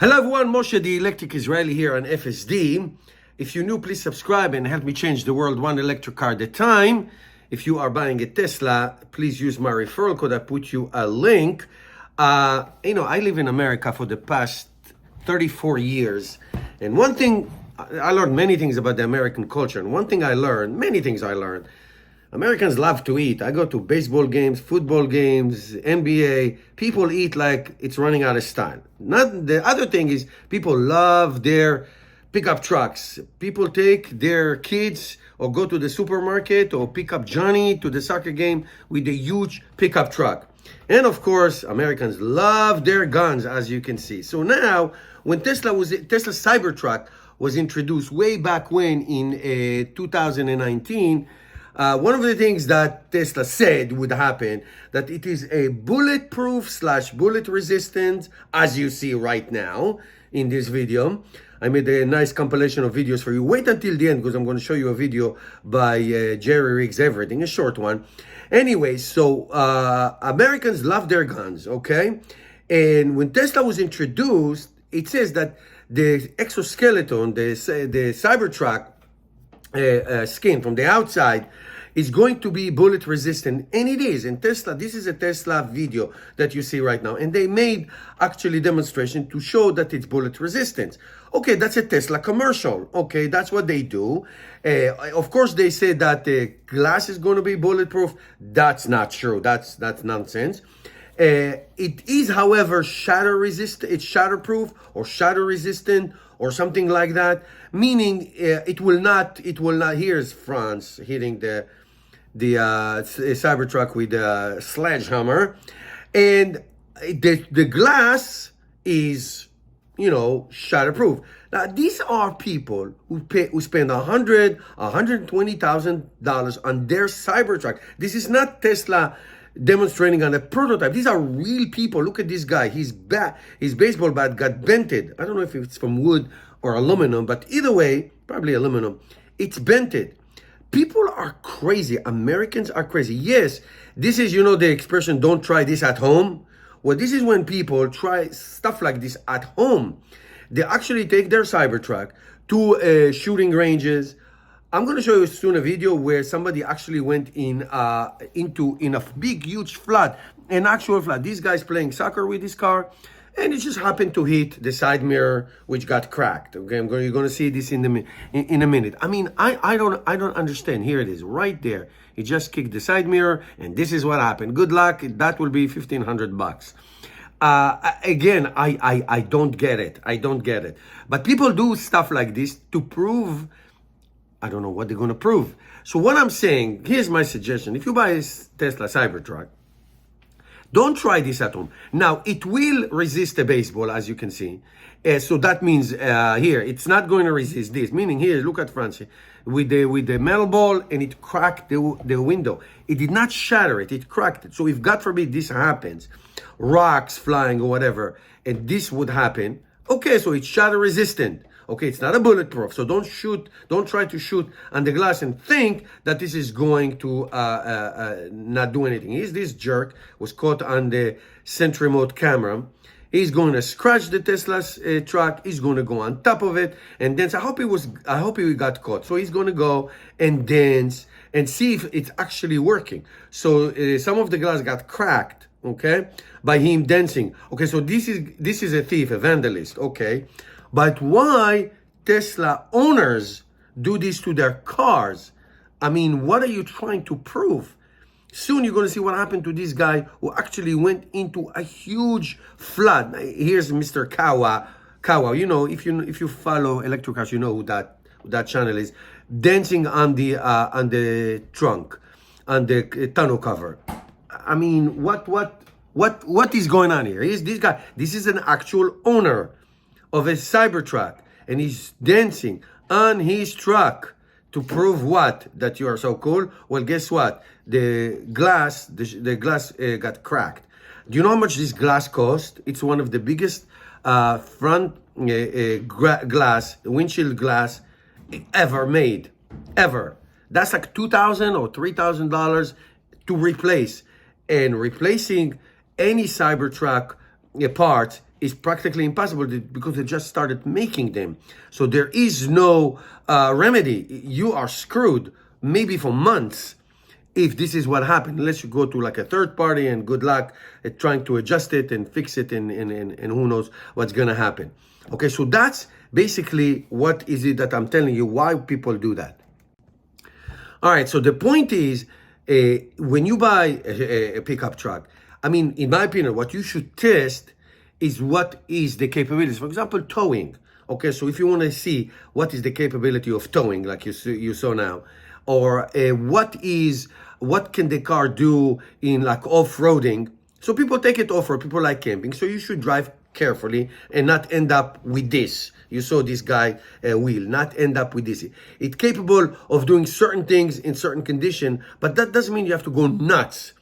Hello everyone, Moshe the Electric Israeli here on FSD. If you're new, please subscribe and help me change the world one electric car at a time. If you are buying a Tesla, please use my referral code. I put you a link. I live in America for the past 34 years. And one thing, I learned many things about the American culture. And one thing I learned, many things I learned, Americans love to eat. I go to baseball games, football games, NBA. People eat like it's running out of style. Not the other thing is people love their pickup trucks. People take their kids or go to the supermarket or pick up Johnny to the soccer game with a huge pickup truck. And of course, Americans love their guns, as you can see. So now, when Tesla Cybertruck was introduced way back when in 2019, one of the things that Tesla said would happen, that it is a bulletproof / bullet resistant, as you see right now in this video. I made a nice compilation of videos for you. Wait until the end because I'm going to show you a video by Jerry Riggs Everything, a short one. Anyway, so Americans love their guns, okay? And when Tesla was introduced, it says that the exoskeleton, the Cybertruck, skin from the outside is going to be bullet resistant, and it is. And Tesla, this is a Tesla video that you see right now, and they made actually demonstration to show that it's bullet resistant. Okay, that's a Tesla commercial. Okay, that's what they do. Of course, they say that the glass is going to be bulletproof. That's not true. That's nonsense. It is, however, shatter resistant. It's shatterproof or shatter resistant or something like that. Meaning, it will not. Here's France hitting the Cybertruck with a sledgehammer, and the glass is, shatterproof. Now, these are people who spend $120,000 on their Cybertruck. This is not Tesla demonstrating on a prototype. These are real people. Look at this guy. His baseball bat got bented. I don't know if it's from wood or aluminum, but either way, probably aluminum. It's bented. People are crazy. Americans are crazy. Yes, this is, the expression, don't try this at home. Well, this is when people try stuff like this at home. They actually take their Cybertruck to shooting ranges. I'm going to show you soon a video where somebody actually went in a big, huge flood, an actual flood. This guy's playing soccer with his car, and it just happened to hit the side mirror, which got cracked. Okay, you're going to see this in a minute. I mean, I don't understand. Here it is, right there. He just kicked the side mirror, and this is what happened. Good luck. That will be $1,500. Again, I don't get it. I don't get it. But people do stuff like this to prove. I don't know what they're going to prove. So what I'm saying, here's my suggestion. If you buy a Tesla Cybertruck, don't try this at home. Now, it will resist a baseball, as you can see. So that means here, it's not going to resist this. Meaning here, look at France, with the metal ball, and it cracked the window. It did not shatter it, it cracked it. So if, God forbid, this happens, rocks flying or whatever, and this would happen, okay, so it's shatter resistant. Okay, it's not a bulletproof, so don't try to shoot on the glass and think that this is going to not do anything. This jerk was caught on the Sentry Remote camera. He's going to scratch the Tesla's truck. He's going to go on top of it and dance. I hope he got caught. So he's going to go and dance and see if it's actually working. So some of the glass got cracked, okay, by him dancing. Okay, so this is a thief, a vandalist, okay. But why Tesla owners do this to their cars? I mean, what are you trying to prove? Soon you're going to see what happened to this guy who actually went into a huge flood. Here's Mr. Kawa. If you follow electric cars, you know who that channel is. Dancing on the trunk, on the tonneau cover. I mean, what is going on here? This guy. This is an actual owner of a Cybertruck, and he's dancing on his truck to prove what? That you are so cool? Well, guess what? The glass got cracked. Do you know how much this glass cost? It's one of the biggest front windshield glass ever made, ever. That's like $2,000 or $3,000 to replace. And replacing any Cybertruck parts is practically impossible because they just started making them. So there is no remedy. You are screwed maybe for months if this is what happened, unless you go to like a third party and good luck at trying to adjust it and fix it and who knows what's gonna happen. Okay, so that's basically what is it that I'm telling you why people do that. All right, so the point is, when you buy a pickup truck, I mean, in my opinion, what you should test is what is the capabilities. For example, towing. Okay, so if you want to see what is the capability of towing, like you saw now, or what can the car do in like off-roading. So people take it off-road, people like camping, so you should drive carefully and not end up with this. You saw this guy wheel, not end up with this. It's capable of doing certain things in certain condition, but that doesn't mean you have to go nuts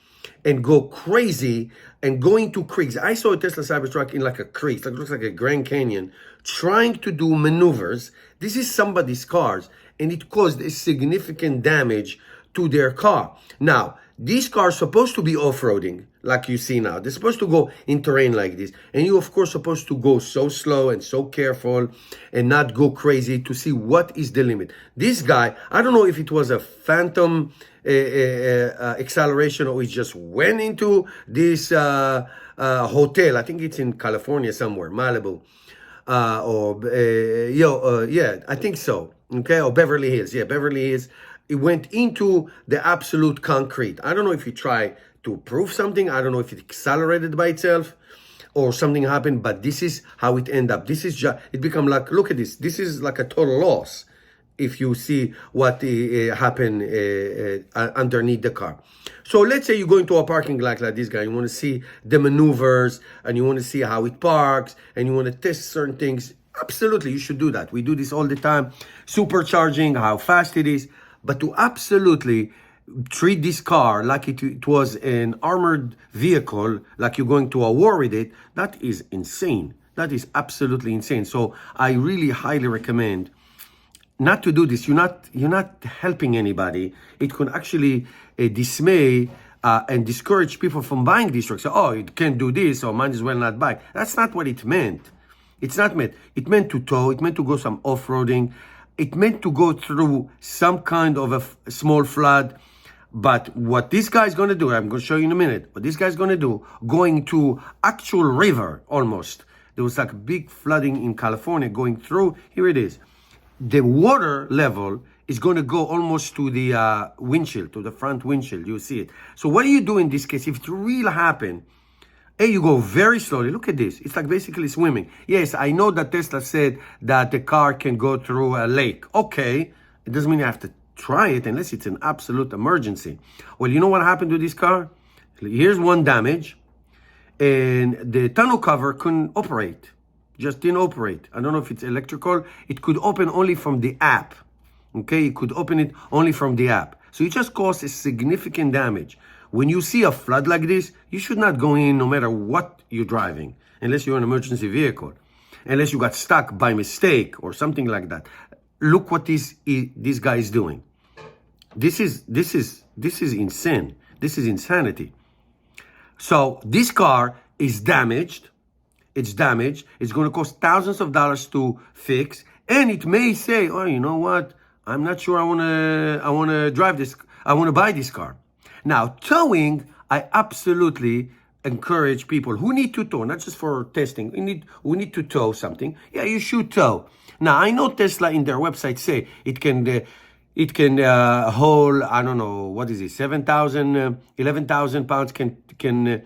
and go crazy and going to creeks. I saw a Tesla Cybertruck in like a creek, like it looks like a Grand Canyon, trying to do maneuvers. This is somebody's cars, and it caused a significant damage to their car. Now, these cars are supposed to be off-roading, like you see now. They're supposed to go in terrain like this. And you, of course, supposed to go so slow and so careful and not go crazy to see what is the limit. This guy, I don't know if it was a phantom acceleration or he just went into this hotel. I think it's in California somewhere, Malibu. Yeah, I think so. Okay, or Beverly Hills. Yeah, Beverly Hills. It went into the absolute concrete. I don't know if he tried to prove something. I don't know if it accelerated by itself or something happened, but this is how it ended up. This is just, it become like, look at this. This is like a total loss if you see what happened underneath the car. So let's say you go into a parking lot like this guy. You want to see the maneuvers and you want to see how it parks and you want to test certain things. Absolutely, you should do that. We do this all the time. Supercharging, how fast it is. But to absolutely treat this car like it was an armored vehicle, like you're going to a war with it, that is insane. That is absolutely insane. So I really highly recommend not to do this. You're not helping anybody. It can actually dismay and discourage people from buying these trucks. So, oh, it can't do this, or might as well not buy. That's not what it meant. It's not meant. It meant to tow. It meant to go some off-roading. It meant to go through some kind of a small flood. But what this guy's going to do, I'm going to show you in a minute, what this guy's going to do, going to actual river almost. There was like big flooding in California going through. Here it is. The water level is going to go almost to the windshield, to the front windshield. You see it. So what do you do in this case? If it really happened, you go very slowly. Look at this. It's like basically swimming. Yes, I know that Tesla said that the car can go through a lake. Okay. It doesn't mean you have to try it unless it's an absolute emergency. Well, you know what happened to this car? Here's one damage. And the tonneau cover couldn't operate. Just didn't operate. I don't know if it's electrical. It could open only from the app. Okay, it could open it only from the app. So it just caused a significant damage. When you see a flood like this, you should not go in no matter what you're driving, unless you're an emergency vehicle, unless you got stuck by mistake or something like that. Look what this guy is doing. This is insane. This is insanity. So this car is damaged. It's damaged. It's going to cost thousands of dollars to fix, and it may say, "Oh, you know what? I'm not sure I want to drive this. I want to buy this car." Now, towing, I absolutely encourage people who need to tow, not just for testing. We need to tow something. Yeah, you should tow. Now, I know Tesla in their website say it can hold, I don't know, what is it, 11,000 pounds can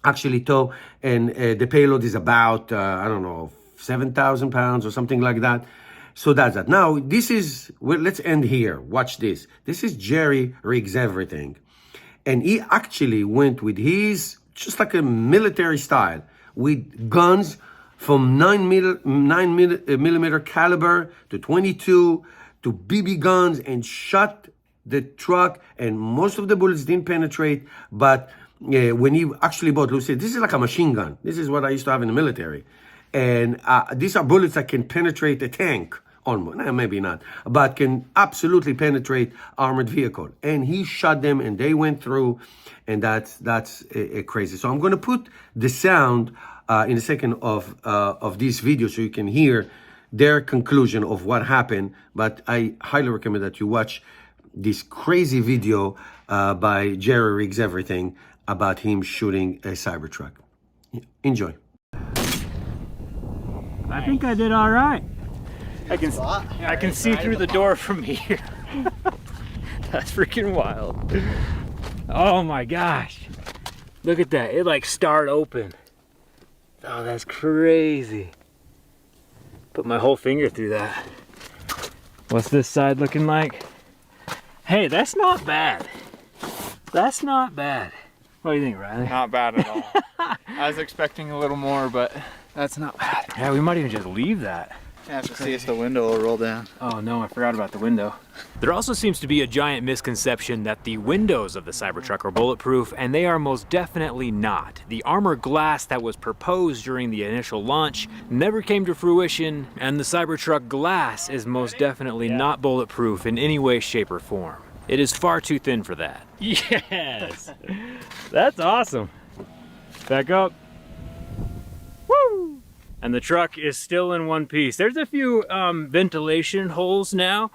actually tow, and the payload is about, I don't know, 7,000 pounds or something like that. So that's that. Now, let's end here. Watch this. This is Jerry Rigs Everything. And he actually went with just like a military style, with guns from 9 millimeter caliber to 22 to BB guns, and shot the truck. And most of the bullets didn't penetrate. But when he actually bought, Lucy, this is like a machine gun. This is what I used to have in the military. And these are bullets that can penetrate a tank. Almost, maybe not, but can absolutely penetrate armored vehicle. And he shot them, and they went through, and that's crazy. So I'm going to put the sound in a second of this video so you can hear their conclusion of what happened. But I highly recommend that you watch this crazy video by Jerry Riggs Everything about him shooting a Cybertruck. Enjoy. I think I did all right. I can see through the door from here. That's freaking wild. Oh my gosh. Look at that. It like started open. Oh, that's crazy. Put my whole finger through that. What's this side looking like? Hey, that's not bad. That's not bad. What do you think, Riley? Not bad at all. I was expecting a little more, but that's not bad. Yeah, we might even just leave that. You have to see if the window will roll down. Oh no, I forgot about the window. There also seems to be a giant misconception that the windows of the Cybertruck are bulletproof, and they are most definitely not. The armor glass that was proposed during the initial launch never came to fruition, and the Cybertruck glass is most definitely not bulletproof in any way, shape, or form. It is far too thin for that. Yes! That's awesome. Back up. Woo! And the truck is still in one piece. There's a few ventilation holes now,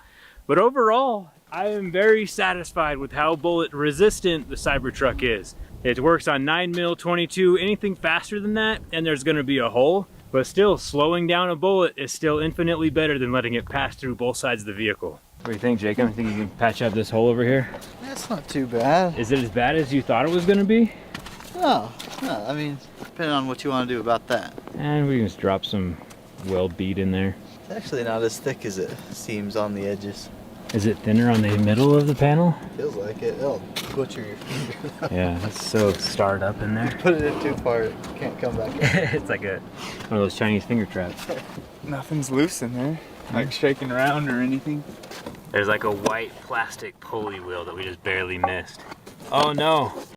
but overall, I am very satisfied with how bullet resistant the Cybertruck is. It works on 9mm 22, anything faster than that, and there's gonna be a hole, but still, slowing down a bullet is still infinitely better than letting it pass through both sides of the vehicle. What do you think, Jacob? I think you can patch up this hole over here? That's not too bad. Is it as bad as you thought it was gonna be? No, I mean, depending on what you want to do about that. And we can just drop some weld bead in there. It's actually not as thick as it seems on the edges. Is it thinner on the middle of the panel? Feels like it. It'll butcher your finger. Yeah, it's so starred up in there. Put it in too far, it can't come back in. It's like one of those Chinese finger traps. Nothing's loose in there, like shaking around or anything. There's like a white plastic pulley wheel that we just barely missed. Oh no.